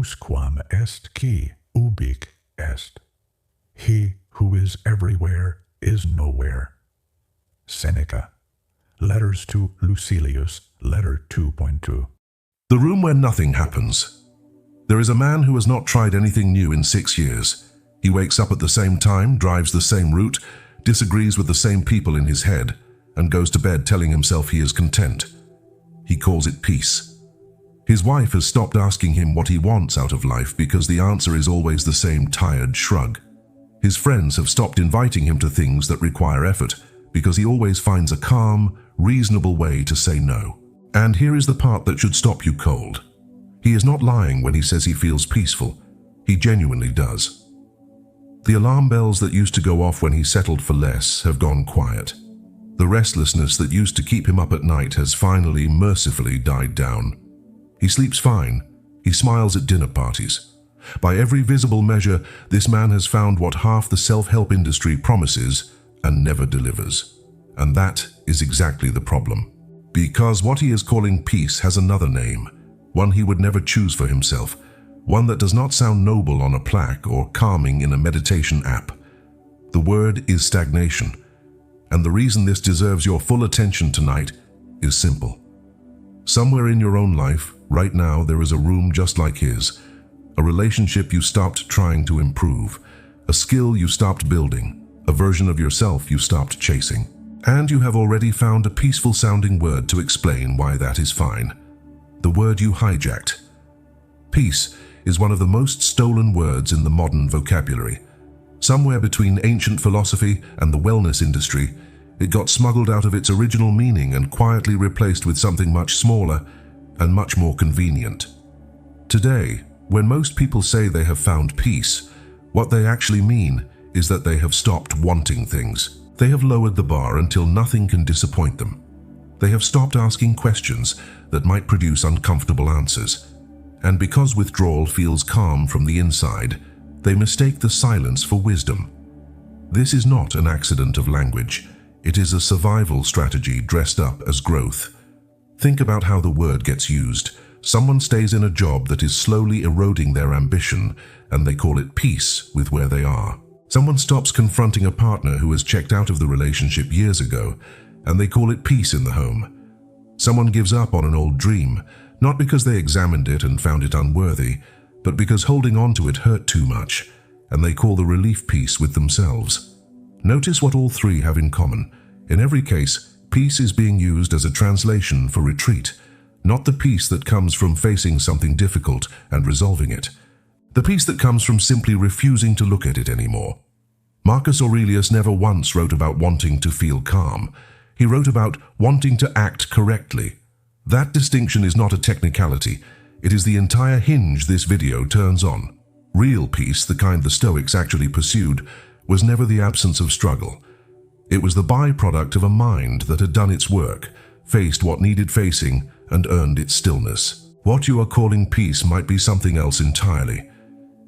usquam est qui ubique est. He who is everywhere is nowhere. Seneca. Letters to Lucilius, letter 2.2. The room where nothing happens. There is a man who has not tried anything new in 6 years. He wakes up at the same time, drives the same route, disagrees with the same people in his head, and goes to bed telling himself he is content. He calls it peace. His wife has stopped asking him what he wants out of life because the answer is always the same tired shrug. His friends have stopped inviting him to things that require effort because he always finds a calm, reasonable way to say no. And here is the part that should stop you cold. He is not lying when he says he feels peaceful. He genuinely does. The alarm bells that used to go off when he settled for less have gone quiet. The restlessness that used to keep him up at night has finally, mercifully died down. He sleeps fine. He smiles at dinner parties. By every visible measure, this man has found what half the self-help industry promises and never delivers. And that is exactly the problem. Because what he is calling peace has another name, one he would never choose for himself, one that does not sound noble on a plaque or calming in a meditation app. The word is stagnation. And the reason this deserves your full attention tonight is simple. Somewhere in your own life, right now, there is a room just like his, a relationship you stopped trying to improve, a skill you stopped building, a version of yourself you stopped chasing. And you have already found a peaceful-sounding word to explain why that is fine. The word you hijacked. Peace is one of the most stolen words in the modern vocabulary. Somewhere between ancient philosophy and the wellness industry, it got smuggled out of its original meaning and quietly replaced with something much smaller and much more convenient. Today, when most people say they have found peace, what they actually mean is that they have stopped wanting things. They have lowered the bar until nothing can disappoint them. They have stopped asking questions that might produce uncomfortable answers. And because withdrawal feels calm from the inside, they mistake the silence for wisdom. This is not an accident of language. It is a survival strategy dressed up as growth. Think about how the word gets used. Someone stays in a job that is slowly eroding their ambition, and they call it peace with where they are. Someone stops confronting a partner who has checked out of the relationship years ago, and they call it peace in the home. Someone gives up on an old dream, not because they examined it and found it unworthy, but because holding on to it hurt too much, and they call the relief peace with themselves. Notice what all three have in common. In every case, peace is being used as a translation for retreat, not the peace that comes from facing something difficult and resolving it. The peace that comes from simply refusing to look at it anymore. Marcus Aurelius never once wrote about wanting to feel calm. He wrote about wanting to act correctly. That distinction is not a technicality. It is the entire hinge this video turns on. Real peace, the kind the Stoics actually pursued, was never the absence of struggle. It was the byproduct of a mind that had done its work, faced what needed facing, and earned its stillness. What you are calling peace might be something else entirely.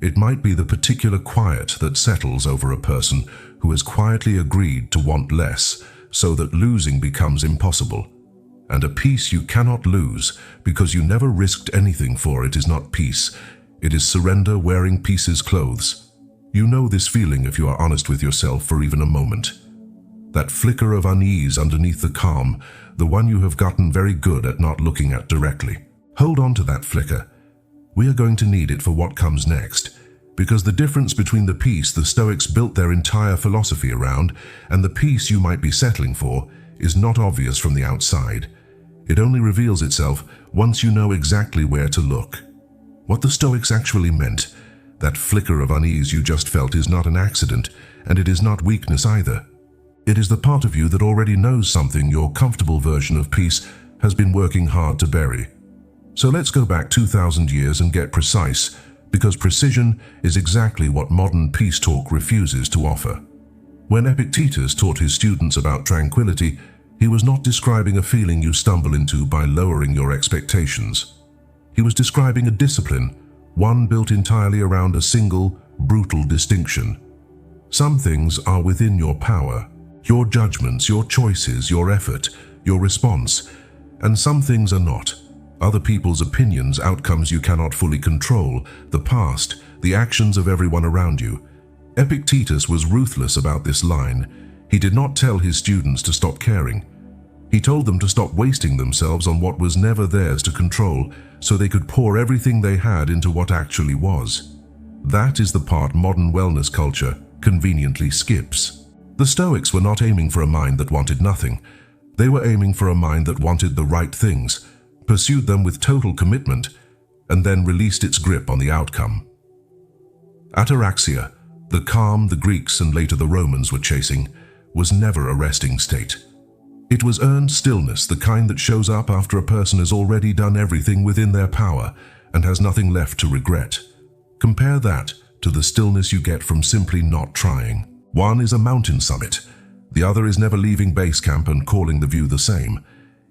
It might be the particular quiet that settles over a person who has quietly agreed to want less so that losing becomes impossible. And a peace you cannot lose because you never risked anything for it is not peace. It is surrender wearing peace's clothes. You know this feeling if you are honest with yourself for even a moment. That flicker of unease underneath the calm, the one you have gotten very good at not looking at directly. Hold on to that flicker. We are going to need it for what comes next, because the difference between the peace the Stoics built their entire philosophy around and the peace you might be settling for is not obvious from the outside. It only reveals itself once you know exactly where to look. What the Stoics actually meant, that flicker of unease you just felt, is not an accident, and it is not weakness either. It is the part of you that already knows something your comfortable version of peace has been working hard to bury. So let's go back 2,000 years and get precise, because precision is exactly what modern peace talk refuses to offer. When Epictetus taught his students about tranquility, he was not describing a feeling you stumble into by lowering your expectations. He was describing a discipline, one built entirely around a single, brutal distinction. Some things are within your power, your judgments, your choices, your effort, your response, and some things are not. Other people's opinions, outcomes you cannot fully control, the past, the actions of everyone around you. Epictetus was ruthless about this line. He did not tell his students to stop caring. He told them to stop wasting themselves on what was never theirs to control, so they could pour everything they had into what actually was. That is the part modern wellness culture conveniently skips. The Stoics were not aiming for a mind that wanted nothing. They were aiming for a mind that wanted the right things, pursued them with total commitment, and then released its grip on the outcome. Ataraxia, the calm the Greeks and later the Romans were chasing, was never a resting state. It was earned stillness, the kind that shows up after a person has already done everything within their power and has nothing left to regret. Compare that to the stillness you get from simply not trying. One is a mountain summit. The other is never leaving base camp and calling the view the same.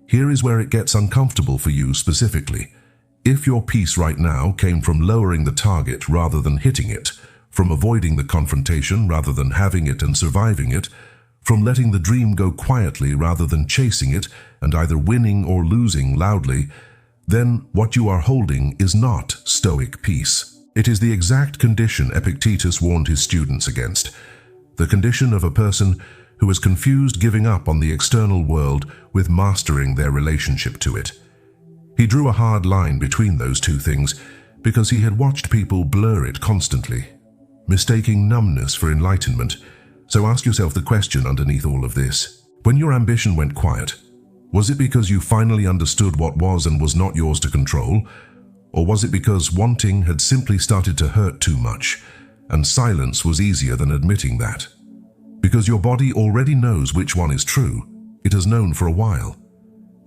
Here is where it gets uncomfortable for you specifically. If your peace right now came from lowering the target rather than hitting it, from avoiding the confrontation rather than having it and surviving it, from letting the dream go quietly rather than chasing it and either winning or losing loudly, then what you are holding is not Stoic peace. It is the exact condition Epictetus warned his students against. The condition of a person who has confused giving up on the external world with mastering their relationship to it. He drew a hard line between those two things because he had watched people blur it constantly, mistaking numbness for enlightenment. So ask yourself the question underneath all of this. When your ambition went quiet, was it because you finally understood what was and was not yours to control? Or was it because wanting had simply started to hurt too much, and silence was easier than admitting that? Because your body already knows which one is true. It has known for a while.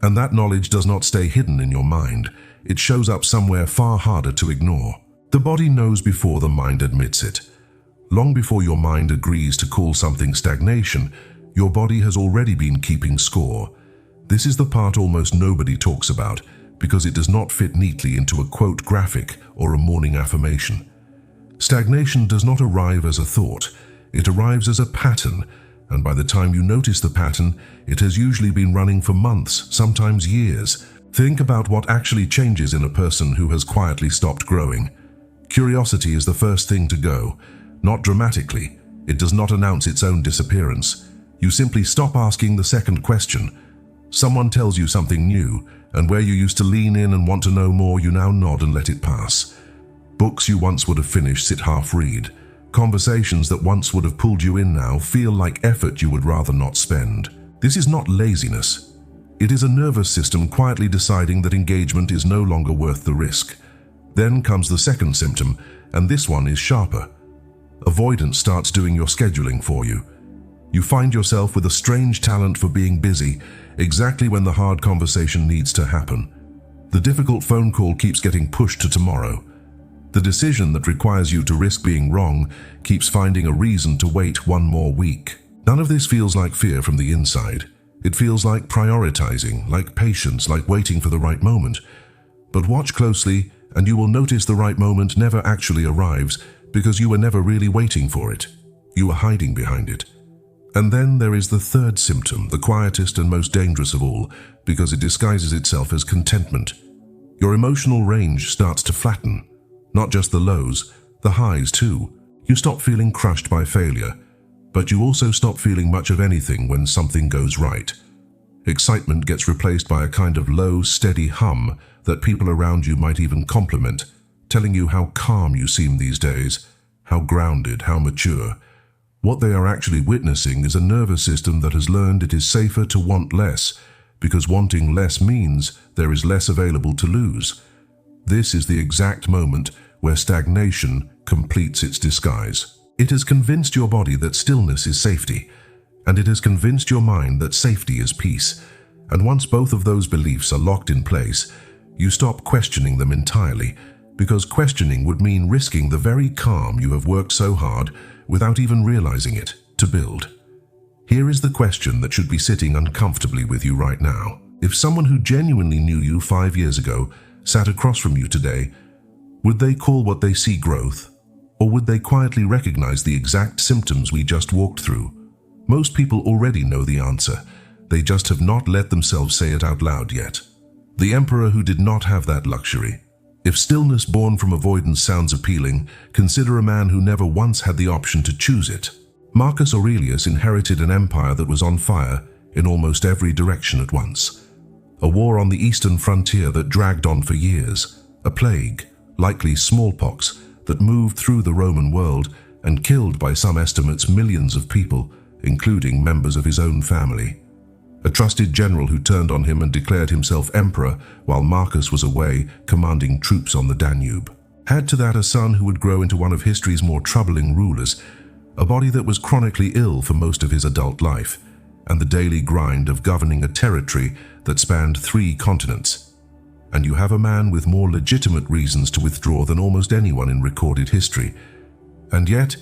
And that knowledge does not stay hidden in your mind. It shows up somewhere far harder to ignore. The body knows before the mind admits it. Long before your mind agrees to call something stagnation, your body has already been keeping score. This is the part almost nobody talks about because it does not fit neatly into a quote graphic or a morning affirmation. Stagnation does not arrive as a thought. It arrives as a pattern, and by the time you notice the pattern, it has usually been running for months, sometimes years. Think about what actually changes in a person who has quietly stopped growing. Curiosity is the first thing to go. Not dramatically. It does not announce its own disappearance. You simply stop asking the second question. Someone tells you something new, and where you used to lean in and want to know more, you now nod and let it pass. Books you once would have finished sit half-read. Conversations that once would have pulled you in now feel like effort you would rather not spend. This is not laziness. It is a nervous system quietly deciding that engagement is no longer worth the risk. Then comes the second symptom, and this one is sharper. Avoidance starts doing your scheduling for you. You find yourself with a strange talent for being busy, exactly when the hard conversation needs to happen. The difficult phone call keeps getting pushed to tomorrow. The decision that requires you to risk being wrong keeps finding a reason to wait one more week. None of this feels like fear from the inside. It feels like prioritizing, like patience, like waiting for the right moment. But watch closely, and you will notice the right moment never actually arrives because you were never really waiting for it. You were hiding behind it. And then there is the third symptom, the quietest and most dangerous of all, because it disguises itself as contentment. Your emotional range starts to flatten. Not just the lows, the highs too. You stop feeling crushed by failure, but you also stop feeling much of anything when something goes right. Excitement gets replaced by a kind of low, steady hum that people around you might even compliment, telling you how calm you seem these days, how grounded, how mature. What they are actually witnessing is a nervous system that has learned it is safer to want less, because wanting less means there is less available to lose. This is the exact moment where stagnation completes its disguise. It has convinced your body that stillness is safety, and it has convinced your mind that safety is peace. And once both of those beliefs are locked in place, you stop questioning them entirely, because questioning would mean risking the very calm you have worked so hard without even realizing it to build. Here is the question that should be sitting uncomfortably with you right now. If someone who genuinely knew you 5 years ago sat across from you today, would they call what they see growth? Or would they quietly recognize the exact symptoms we just walked through? Most people already know the answer. They just have not let themselves say it out loud yet. The emperor who did not have that luxury. If stillness born from avoidance sounds appealing, consider a man who never once had the option to choose it. Marcus Aurelius inherited an empire that was on fire in almost every direction at once. A war on the eastern frontier that dragged on for years. A plague, likely smallpox, that moved through the Roman world and killed by some estimates millions of people, including members of his own family. A trusted general who turned on him and declared himself emperor while Marcus was away commanding troops on the Danube. Add to that a son who would grow into one of history's more troubling rulers, a body that was chronically ill for most of his adult life, and the daily grind of governing a territory that spanned 3 continents. And you have a man with more legitimate reasons to withdraw than almost anyone in recorded history. And yet,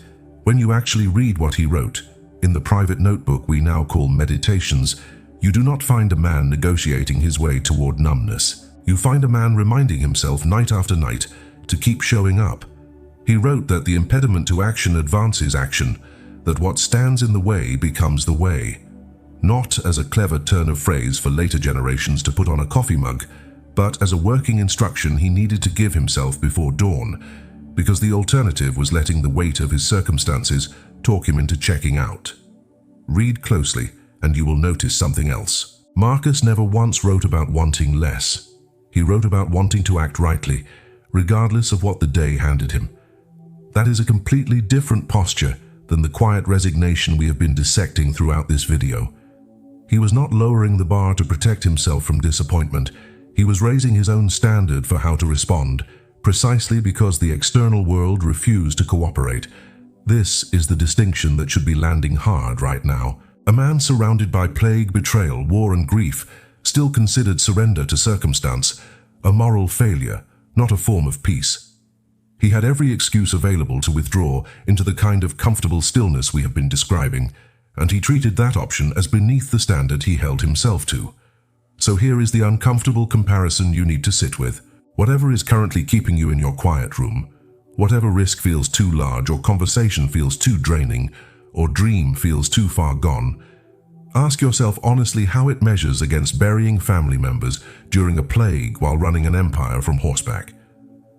when you actually read what he wrote, in the private notebook we now call Meditations, you do not find a man negotiating his way toward numbness. You find a man reminding himself night after night to keep showing up. He wrote that the impediment to action advances action, that what stands in the way becomes the way. Not as a clever turn of phrase for later generations to put on a coffee mug, but as a working instruction he needed to give himself before dawn, because the alternative was letting the weight of his circumstances talk him into checking out. Read closely, and you will notice something else. Marcus never once wrote about wanting less. He wrote about wanting to act rightly, regardless of what the day handed him. That is a completely different posture than the quiet resignation we have been dissecting throughout this video. He was not lowering the bar to protect himself from disappointment. He was raising his own standard for how to respond, precisely because the external world refused to cooperate. This is the distinction that should be landing hard right now. A man surrounded by plague, betrayal, war, and grief still considered surrender to circumstance a moral failure, not a form of peace. He had every excuse available to withdraw into the kind of comfortable stillness we have been describing, and he treated that option as beneath the standard he held himself to. So here is the uncomfortable comparison you need to sit with. Whatever is currently keeping you in your quiet room, whatever risk feels too large, or conversation feels too draining, or dream feels too far gone, ask yourself honestly how it measures against burying family members during a plague while running an empire from horseback.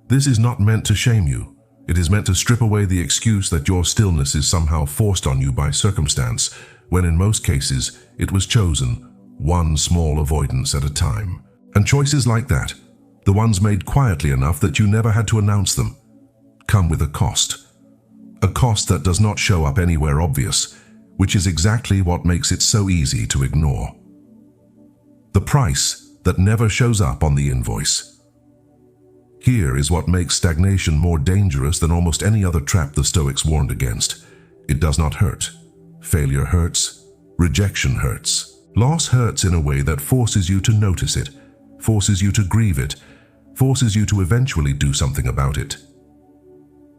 This is not meant to shame you. It is meant to strip away the excuse that your stillness is somehow forced on you by circumstance, when in most cases it was chosen, one small avoidance at a time. And choices like that, the ones made quietly enough that you never had to announce them, come with a cost. A cost that does not show up anywhere obvious, which is exactly what makes it so easy to ignore. The price that never shows up on the invoice. Here is what makes stagnation more dangerous than almost any other trap the Stoics warned against. It does not hurt. Failure hurts. Rejection hurts. Loss hurts in a way that forces you to notice it, forces you to grieve it, forces you to eventually do something about it.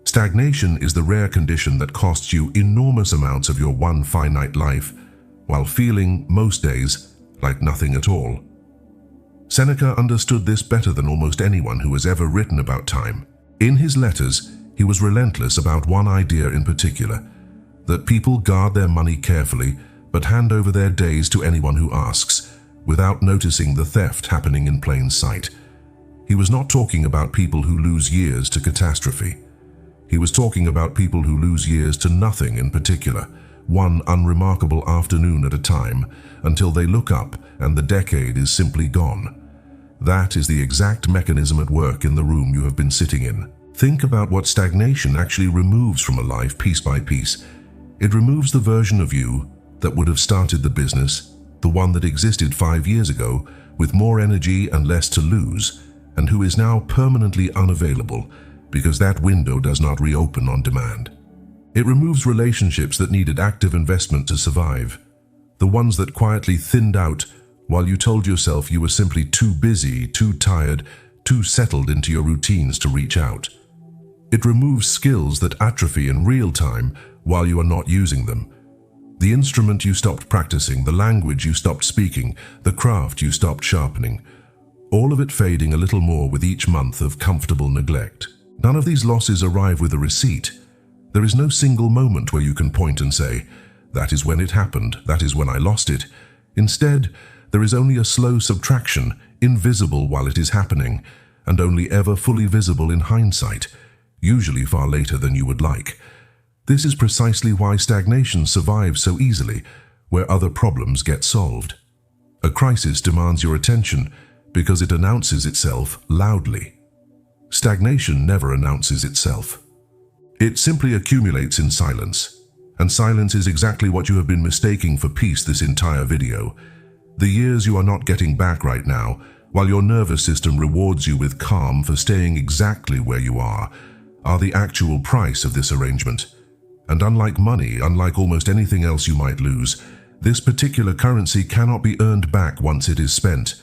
Stagnation is the rare condition that costs you enormous amounts of your one finite life, while feeling, most days, like nothing at all. Seneca understood this better than almost anyone who has ever written about time. In his letters, he was relentless about one idea in particular, that people guard their money carefully, but hand over their days to anyone who asks, without noticing the theft happening in plain sight. He was not talking about people who lose years to catastrophe. He was talking about people who lose years to nothing in particular, one unremarkable afternoon at a time, until they look up and the decade is simply gone. That is the exact mechanism at work in the room you have been sitting in. Think about what stagnation actually removes from a life piece by piece. It removes the version of you that would have started the business, the one that existed 5 years ago, with more energy and less to lose, and who is now permanently unavailable because that window does not reopen on demand. It removes relationships that needed active investment to survive, the ones that quietly thinned out while you told yourself you were simply too busy, too tired, too settled into your routines to reach out. It removes skills that atrophy in real time while you are not using them. The instrument you stopped practicing, the language you stopped speaking, the craft you stopped sharpening, all of it fading a little more with each month of comfortable neglect. None of these losses arrive with a receipt. There is no single moment where you can point and say, "That is when it happened, that is when I lost it." Instead, there is only a slow subtraction, invisible while it is happening, and only ever fully visible in hindsight, usually far later than you would like. This is precisely why stagnation survives so easily, where other problems get solved. A crisis demands your attention because it announces itself loudly. Stagnation never announces itself. It simply accumulates in silence, and silence is exactly what you have been mistaking for peace this entire video. The years you are not getting back right now, while your nervous system rewards you with calm for staying exactly where you are the actual price of this arrangement. And unlike money, unlike almost anything else you might lose, this particular currency cannot be earned back once it is spent,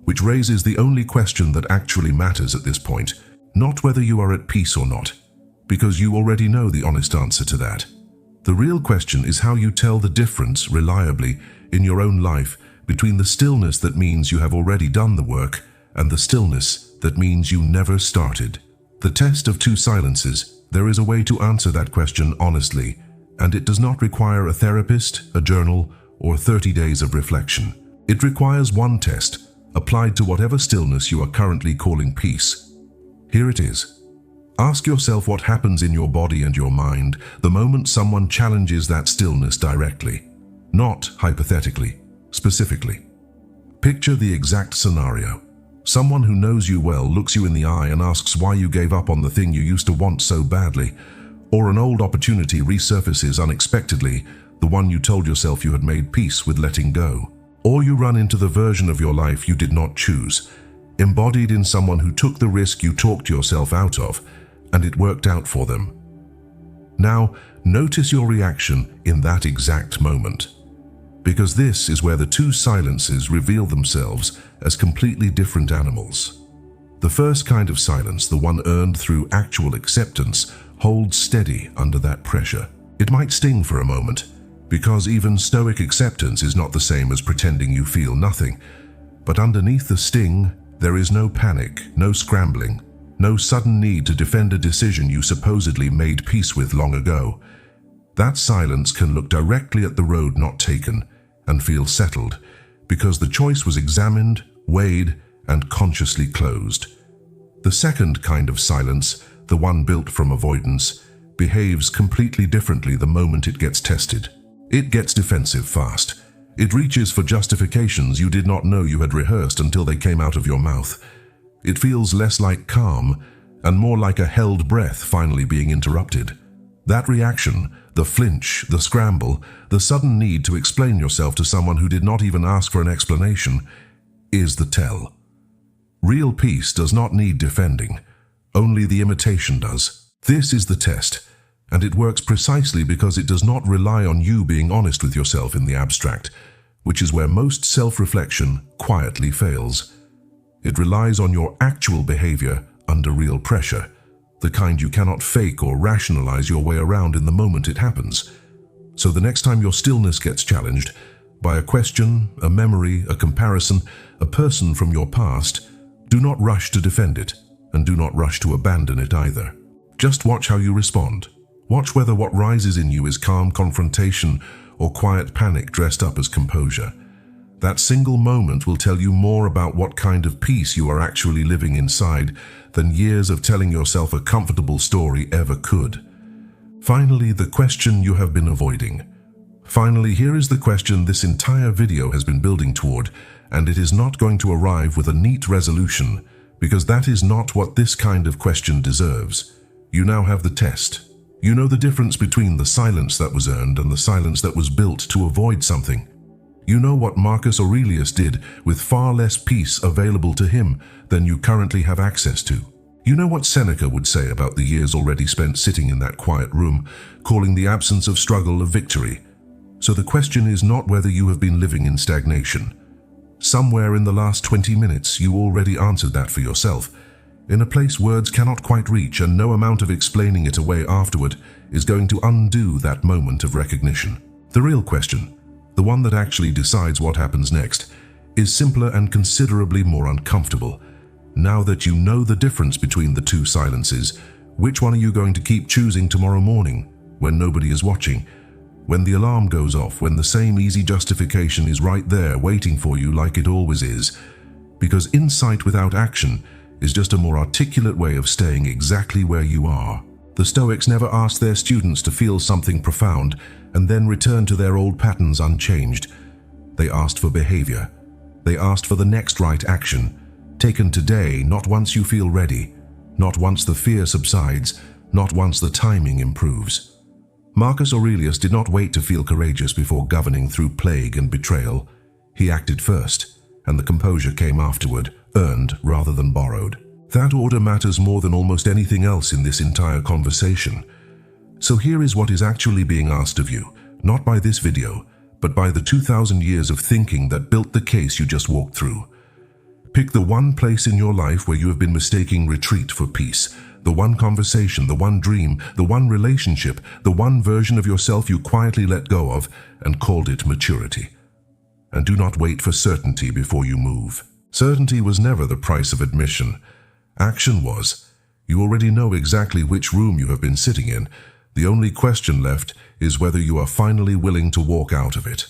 which raises the only question that actually matters at this point, not whether you are at peace or not, because you already know the honest answer to that. The real question is how you tell the difference reliably in your own life between the stillness that means you have already done the work and the stillness that means you never started. The test of two silences. There is a way to answer that question honestly, and it does not require a therapist, a journal, or 30 days of reflection. It requires one test, applied to whatever stillness you are currently calling peace. Here it is. Ask yourself what happens in your body and your mind the moment someone challenges that stillness directly, not hypothetically, specifically. Picture the exact scenario. Someone who knows you well looks you in the eye and asks why you gave up on the thing you used to want so badly, or an old opportunity resurfaces unexpectedly, the one you told yourself you had made peace with letting go. Or you run into the version of your life you did not choose, embodied in someone who took the risk you talked yourself out of, and it worked out for them. Now, notice your reaction in that exact moment, because this is where the two silences reveal themselves as completely different animals. The first kind of silence, the one earned through actual acceptance, holds steady under that pressure. It might sting for a moment, because even Stoic acceptance is not the same as pretending you feel nothing. But underneath the sting, there is no panic, no scrambling, no sudden need to defend a decision you supposedly made peace with long ago. That silence can look directly at the road not taken and feel settled, because the choice was examined, weighed, and consciously closed. The second kind of silence, the one built from avoidance, behaves completely differently the moment it gets tested. It gets defensive fast. It reaches for justifications you did not know you had rehearsed until they came out of your mouth. It feels less like calm and more like a held breath finally being interrupted. That reaction, the flinch, the scramble, the sudden need to explain yourself to someone who did not even ask for an explanation, is the tell. Real peace does not need defending. Only the imitation does. This is the test, and it works precisely because it does not rely on you being honest with yourself in the abstract, which is where most self-reflection quietly fails. It relies on your actual behavior under real pressure, the kind you cannot fake or rationalize your way around in the moment it happens. So the next time your stillness gets challenged by a question, a memory, a comparison, a person from your past, do not rush to defend it, and do not rush to abandon it either. Just watch how you respond. Watch whether what rises in you is calm confrontation or quiet panic dressed up as composure. That single moment will tell you more about what kind of peace you are actually living inside than years of telling yourself a comfortable story ever could. Finally, the question you have been avoiding. Finally, here is the question this entire video has been building toward, and it is not going to arrive with a neat resolution, because that is not what this kind of question deserves. You now have the test. You know the difference between the silence that was earned and the silence that was built to avoid something. You know what Marcus Aurelius did with far less peace available to him than you currently have access to. You know what Seneca would say about the years already spent sitting in that quiet room, calling the absence of struggle a victory. So the question is not whether you have been living in stagnation. Somewhere in the last 20 minutes, you already answered that for yourself, in a place words cannot quite reach, and no amount of explaining it away afterward is going to undo that moment of recognition. The real question, the one that actually decides what happens next, is simpler and considerably more uncomfortable. Now that you know the difference between the two silences, which one are you going to keep choosing tomorrow morning when nobody is watching, when the alarm goes off, when the same easy justification is right there waiting for you like it always is. Because insight without action is just a more articulate way of staying exactly where you are. The Stoics never asked their students to feel something profound and then return to their old patterns unchanged. They asked for behavior. They asked for the next right action, taken today, not once you feel ready, not once the fear subsides, not once the timing improves. Marcus Aurelius did not wait to feel courageous before governing through plague and betrayal. He acted first, and the composure came afterward, earned rather than borrowed. That order matters more than almost anything else in this entire conversation. So here is what is actually being asked of you, not by this video, but by the 2,000 years of thinking that built the case you just walked through. Pick the one place in your life where you have been mistaking retreat for peace, the one conversation, the one dream, the one relationship, the one version of yourself you quietly let go of and called it maturity. And do not wait for certainty before you move. Certainty was never the price of admission. Action was. You already know exactly which room you have been sitting in. The only question left is whether you are finally willing to walk out of it.